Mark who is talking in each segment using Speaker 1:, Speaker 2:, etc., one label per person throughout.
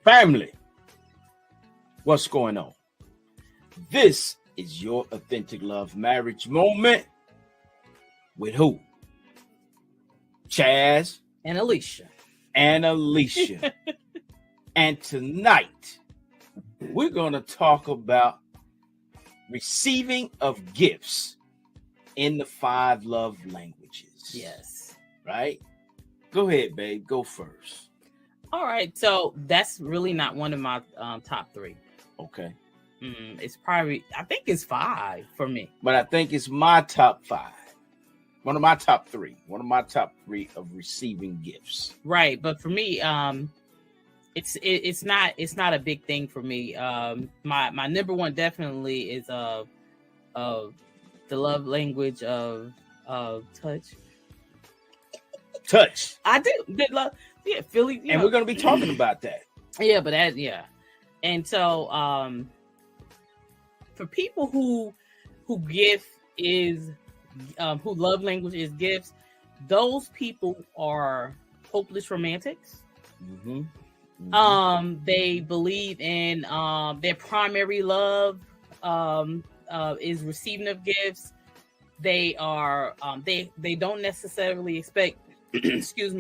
Speaker 1: Family, what's going on? This is your authentic love marriage moment with who? Chaz
Speaker 2: and Alicia.
Speaker 1: And tonight, we're going to talk about receiving of gifts in the 5 love languages.
Speaker 2: Yes.
Speaker 1: Right? Go ahead, babe. Go first.
Speaker 2: All right. So that's really not one of my top 3.
Speaker 1: Okay.
Speaker 2: It's probably, I think it's 5 for me.
Speaker 1: But I think it's my top 5. One of my top 3. One of my top 3 of receiving gifts.
Speaker 2: Right. But for me, it's not a big thing for me. My number 1 definitely is the love language of touch.
Speaker 1: Touch.
Speaker 2: I do. Love. Yeah, Philly.
Speaker 1: And we're going to be talking about that.
Speaker 2: Yeah, but and so for people who gift is who love language is gifts, those people are hopeless romantics. They believe in their primary love is receiving of gifts. They are they don't necessarily expect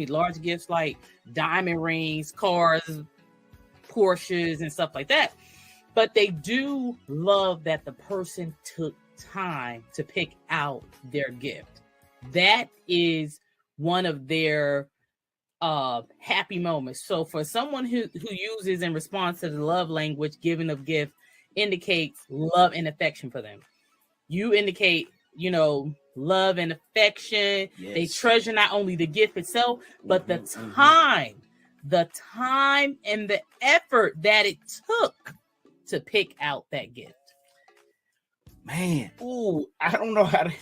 Speaker 2: large gifts like diamond rings, cars, Porsches, and stuff like that. But they do love that the person took time to pick out their gift. That is one of their happy moments. So for someone who uses in response to the love language, giving of gift indicates love and affection for them. You indicate, love and affection. Yes. They treasure not only the gift itself, but the time and the effort that it took to pick out that gift.
Speaker 1: Man, I don't know how to.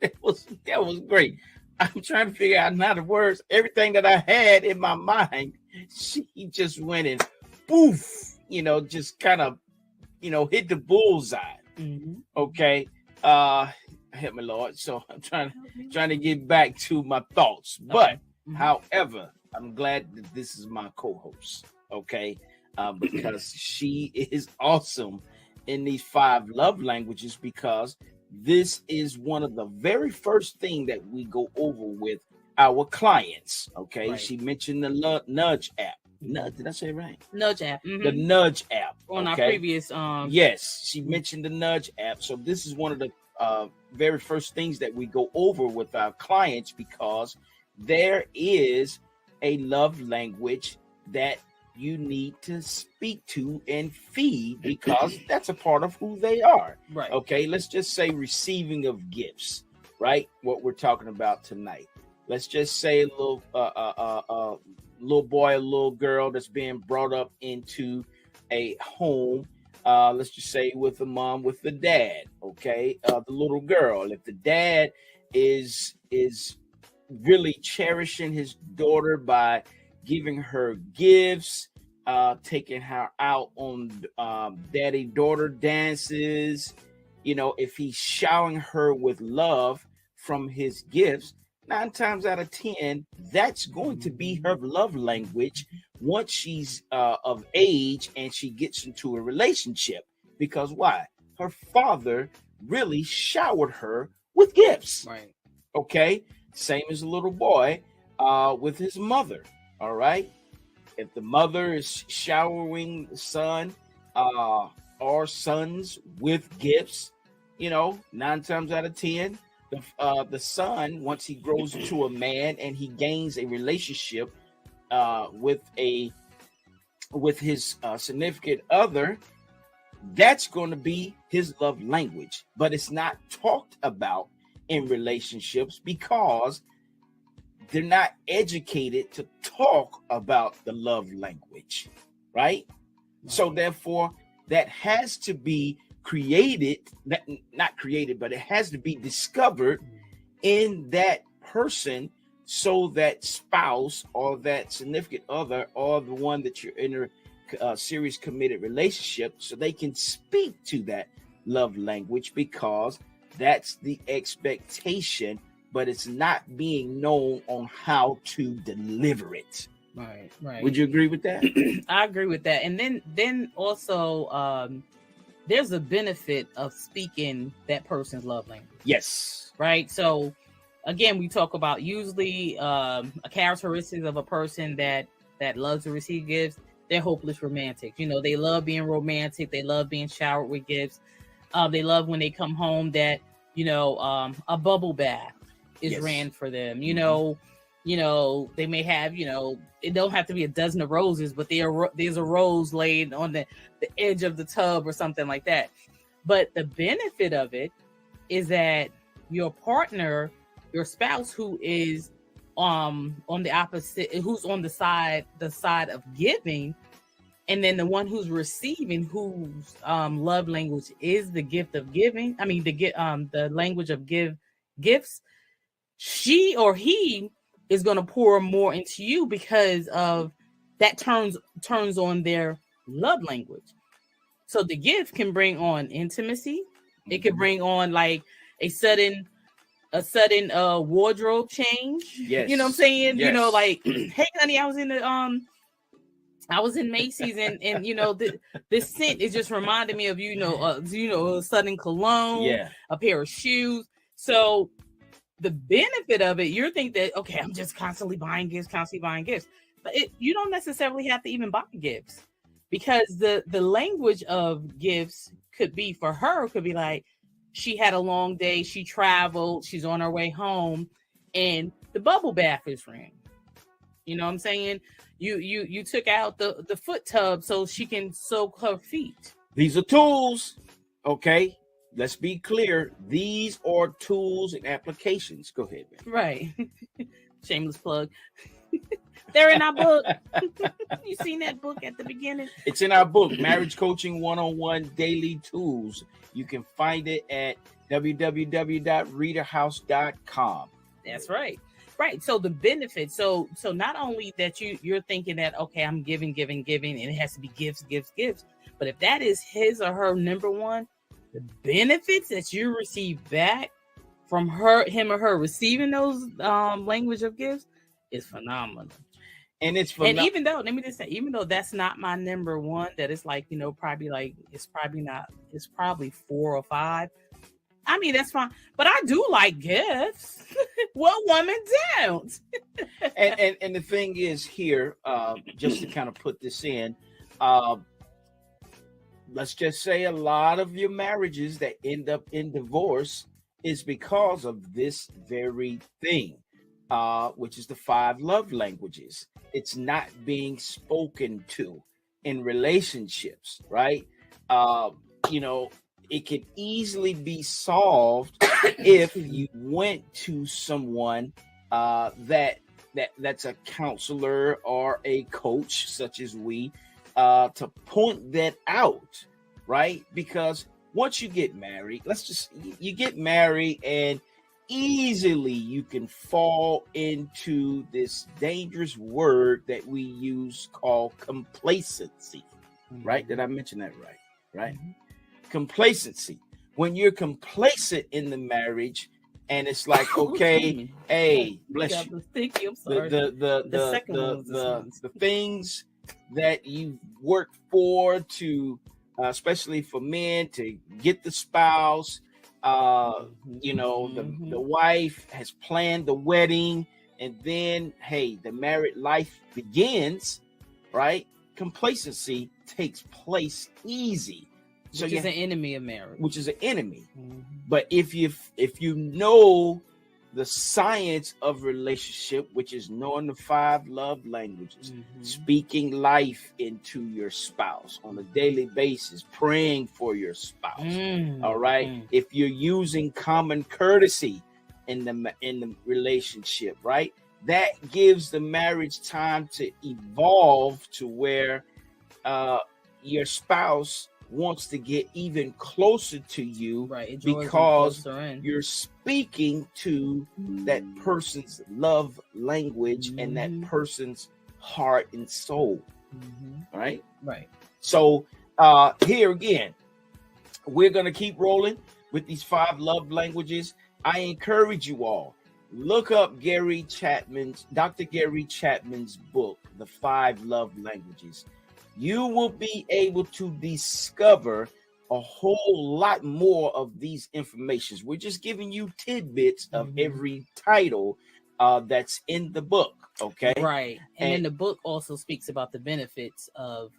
Speaker 1: that was great. I'm trying to figure out now the words. Everything that I had in my mind, she just went and poof, just kind of, hit the bullseye. Okay. Help me, Lord. So I'm trying to get back to my thoughts. But however, I'm glad that this is my co-host. Okay. Because she is awesome in these 5 love languages, because this is one of the very first thing that we go over with our clients. Okay. Right. She mentioned the Nudge app. Did I say it right?
Speaker 2: Nudge app.
Speaker 1: The Nudge app.
Speaker 2: On our previous
Speaker 1: Yes, she mentioned the Nudge app. So this is one of the very first things that we go over with our clients, because there is a love language that you need to speak to and feed, because that's a part of who they are.
Speaker 2: Right.
Speaker 1: Okay, let's just say receiving of gifts, right? What we're talking about tonight. Let's just say a little boy, a little girl that's being brought up into a home. Let's just say with the mom, with the dad. Okay, the little girl. If the dad is really cherishing his daughter by giving her gifts, taking her out on daddy-daughter dances, if he's showering her with love from his gifts, 9 times out of 10, that's going to be her love language once she's of age and she gets into a relationship. Because why? Her father really showered her with gifts.
Speaker 2: Right.
Speaker 1: Okay. Same as a little boy with his mother. All right. If the mother is showering the son or sons with gifts, 9 times out of 10, the son, once he grows into a man and he gains a relationship with his significant other, that's going to be his love language. But it's not talked about in relationships because they're not educated to talk about the love language, right? So therefore, that has to be created, not created, but it has to be discovered in that person, so that spouse or that significant other or the one that you're in a serious committed relationship, so they can speak to that love language, because that's the expectation, but it's not being known on how to deliver it.
Speaker 2: Right.
Speaker 1: Would you agree with that?
Speaker 2: I agree with that. And then also there's a benefit of speaking that person's love language.
Speaker 1: Yes.
Speaker 2: Right. So again, we talk about usually a characteristic of a person that loves to receive gifts. They're hopeless romantic. You know, they love being romantic. They love being showered with gifts. They love when they come home that, you know, a bubble bath is ran for them. You know, they may have, you know, it don't have to be a dozen of roses, but there's a rose laid on the edge of the tub or something like that. But the benefit of it is that your partner, your spouse, who is on the opposite, who's on the side of giving, and then the one who's receiving, whose love language is the gift of giving. I mean, the language of gifts. She or he is going to pour more into you because of that turns on their love language. So the gift can bring on intimacy. It can bring on like a sudden wardrobe change.
Speaker 1: Yes.
Speaker 2: You know what I'm saying?
Speaker 1: Yes.
Speaker 2: You know, like, hey honey, I was in Macy's and you know this scent is just reminding me of a sudden cologne, a pair of shoes. So the benefit of it, you're thinking that okay, I'm just constantly buying gifts, but you don't necessarily have to even buy gifts, because the language of gifts could be for her could be like she had a long day, she traveled, she's on her way home, and the bubble bath is ran. You know what I'm saying? You took out the foot tub so she can soak her feet.
Speaker 1: These are tools. Okay. Let's be clear. These are tools and applications. Go ahead, man.
Speaker 2: Right. Shameless plug. They're in our book. You seen that book at the beginning?
Speaker 1: It's in our book, Marriage Coaching 101 Daily Tools. You can find it at www.readerhouse.com.
Speaker 2: That's right. Right. So the benefits. So not only that you're thinking that, okay, I'm giving, and it has to be gifts. But if that is his or her number one, the benefits that you receive back from him or her receiving those language of gifts is phenomenal.
Speaker 1: And it's
Speaker 2: and even though, let me just say, even though that's not my number one, that it's like, you know, it's probably 4 or 5. I mean, that's fine, but I do like gifts. What woman don't?
Speaker 1: and the thing is here, just to kind of put this in, let's just say a lot of your marriages that end up in divorce is because of this very thing, which is the 5 love languages. It's not being spoken to in relationships, right? You know, it could easily be solved if you went to someone that's a counselor or a coach, such as we, to point that out, right? Because once you get married, you get married, and easily you can fall into this dangerous word that we use called complacency, right? Did I mention that right? Right? Mm-hmm. Complacency. When you're complacent in the marriage, and it's like, okay, hey, bless you.
Speaker 2: I'm sorry.
Speaker 1: The things that you work for to, especially for men, to get the spouse. You know, the wife has planned the wedding, and then hey, the married life begins, right? Complacency takes place easy.
Speaker 2: Which is an enemy of marriage.
Speaker 1: Which is an enemy. Mm-hmm. But if you know the science of relationship, which is knowing the 5 love languages, speaking life into your spouse on a daily basis, praying for your spouse. All right. If you're using common courtesy in the relationship, right? That gives the marriage time to evolve to where your spouse wants to get even closer to you, right? Because you're speaking to that person's love language and that person's heart and soul, right?
Speaker 2: Right.
Speaker 1: So here again, we're going to keep rolling with these 5 love languages. I encourage you all, look up Dr. Gary Chapman's book, The 5 Love Languages. You will be able to discover a whole lot more of these informations. We're just giving you tidbits of every title that's in the book. Okay.
Speaker 2: Right. And then the book also speaks about the benefits of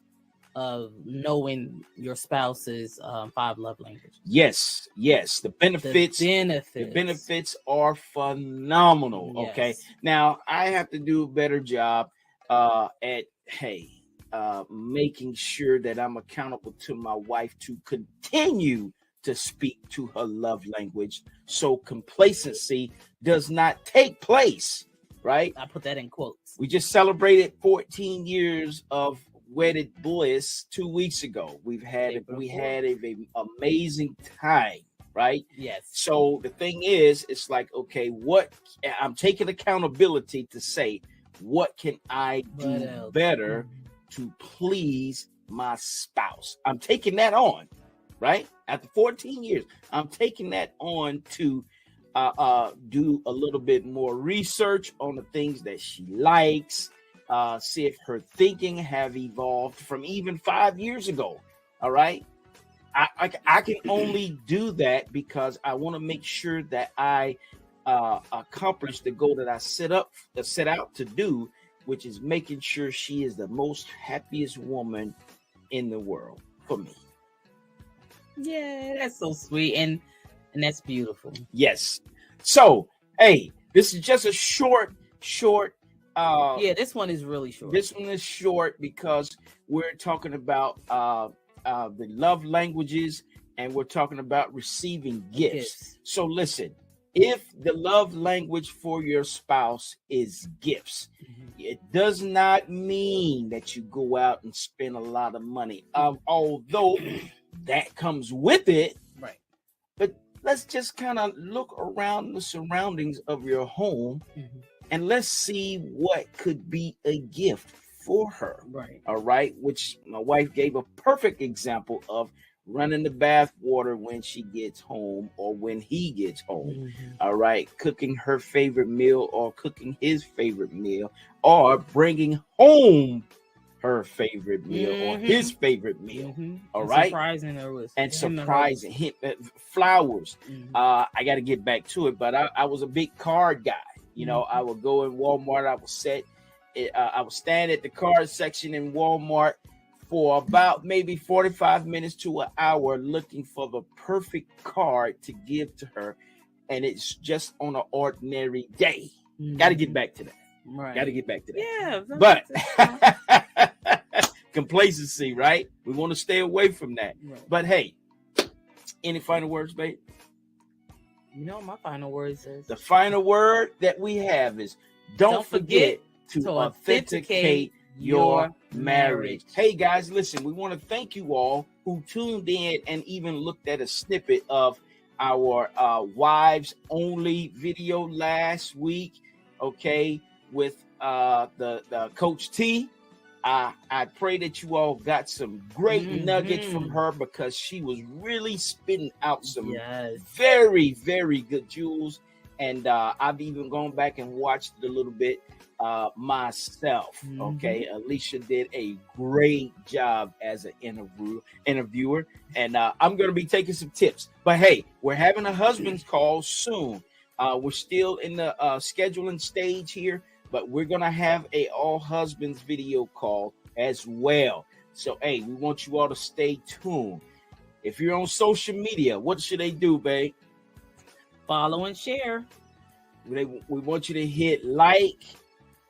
Speaker 2: knowing your spouse's 5 love languages.
Speaker 1: Yes. The benefits are phenomenal. Yes. Okay. Now I have to do a better job at making sure that I'm accountable to my wife to continue to speak to her love language, so complacency does not take place. Right?
Speaker 2: I put that in quotes.
Speaker 1: We just celebrated 14 years of wedded bliss 2 weeks ago. We had an amazing time, right?
Speaker 2: Yes.
Speaker 1: So the thing is, it's like, okay, I'm taking accountability to say, what can I do better to please my spouse? I'm taking that on, right? After 14 years, I'm taking that on to do a little bit more research on the things that she likes. See if her thinking have evolved from even 5 years ago. All right. I can only do that because I want to make sure that I accomplish the goal that I set out to do, which is making sure she is the most happiest woman in the world for me.
Speaker 2: Yeah, that's so sweet. And that's beautiful.
Speaker 1: Yes. So, hey, this is just a short
Speaker 2: this one is really short.
Speaker 1: This one is short because we're talking about the love languages, and we're talking about receiving gifts. So listen, if the love language for your spouse is gifts, it does not mean that you go out and spend a lot of money, although that comes with it.
Speaker 2: Right.
Speaker 1: But let's just kind of look around the surroundings of your home. And let's see what could be a gift for her.
Speaker 2: Right.
Speaker 1: All right. Which my wife gave a perfect example of running the bath water when she gets home or when he gets home. All right. Cooking her favorite meal or cooking his favorite meal or bringing home her favorite meal or his favorite meal. All right.
Speaker 2: Surprising her with
Speaker 1: surprising him. Flowers. I got to get back to it, but I was a big card guy. You know, I would go in Walmart. I would stand at the card section in Walmart for about maybe 45 minutes to an hour looking for the perfect card to give to her. And it's just on an ordinary day. Got to get back to that.
Speaker 2: Right.
Speaker 1: Got to get back to that.
Speaker 2: Yeah.
Speaker 1: But complacency, right? We want to stay away from that. Right. But hey, any final words, babe?
Speaker 2: You know, my final words is
Speaker 1: the final word that we have is don't forget to authenticate your marriage. Hey guys, listen, we want to thank you all who tuned in and even looked at a snippet of our wives only video last week. Okay, with the Coach T. I pray that you all got some great nuggets from her, because she was really spitting out some very, very good jewels. And I've even gone back and watched it a little bit myself. Okay, Alicia did a great job as an interviewer, and I'm going to be taking some tips. But hey, we're having a husband's call soon. We're still in the scheduling stage here, but we're going to have a all husbands video call as well. So, hey, we want you all to stay tuned. If you're on social media, what should they do, babe?
Speaker 2: Follow and share.
Speaker 1: We want you to hit like,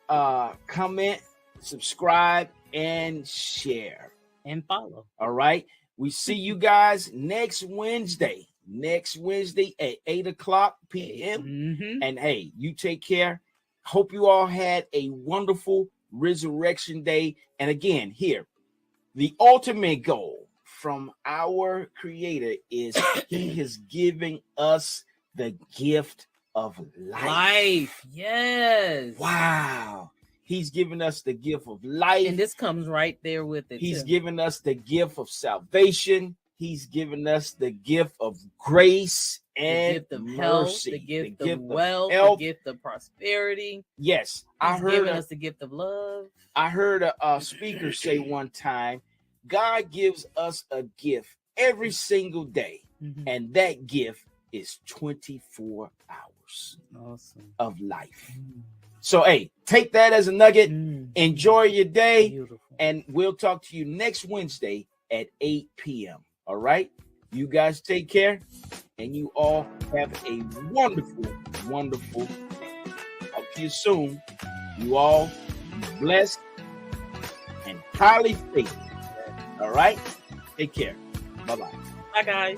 Speaker 1: comment, subscribe, and share.
Speaker 2: And follow.
Speaker 1: All right. We see you guys next Wednesday at 8:00 p.m. And hey, you take care. Hope you all had a wonderful Resurrection Day. And again, here, the ultimate goal from our Creator is He is giving us the gift of life.
Speaker 2: Yes.
Speaker 1: Wow. He's given us the gift of life.
Speaker 2: And this comes right there with it.
Speaker 1: He's given us the gift of salvation. He's given us the gift of grace and
Speaker 2: the gift of
Speaker 1: mercy,
Speaker 2: health, the gift of wealth, the gift of prosperity.
Speaker 1: Yes,
Speaker 2: He's given us the gift of love.
Speaker 1: I heard a speaker say one time, God gives us a gift every single day, and that gift is 24 hours of life. So, hey, take that as a nugget. Enjoy your day. Beautiful. And we'll talk to you next Wednesday at 8 p.m. All right? You guys take care, and you all have a wonderful, wonderful day. Talk to you soon. You all be blessed and highly favored. All right? Take care. Bye-bye.
Speaker 2: Bye, guys.